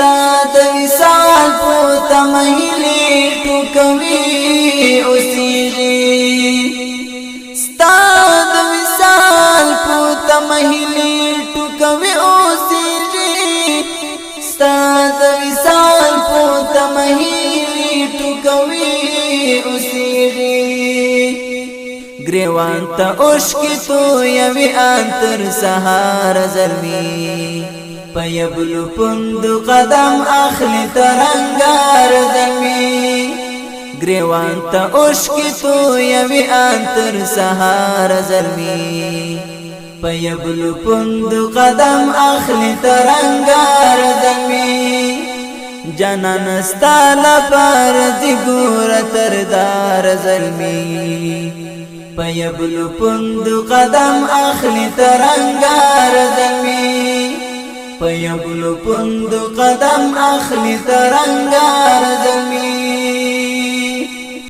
ستاد وصال پوتا مهیلی ټوکوي اوسیږي ستاد وصال پوتا مهیلی ټوکوي اوسیږي ستاد وصال پوتا مهیلی ټوکوي اوسیږي گریوان تا عشق تو یوی انتر سهار زلمی پیبلو پندو قدم اخلی ترنگار زلمی گریوان تا عشق تو یوی انتر سهار زلمی پیبلو پندو قدم اخلی ترنگار زلمی جانان استالا پر دی گور تردار زلمی پیبلو پندو قدم اخلی ترنگار زلمی پیبلو پندو قدم اخلی ترنگار زلمی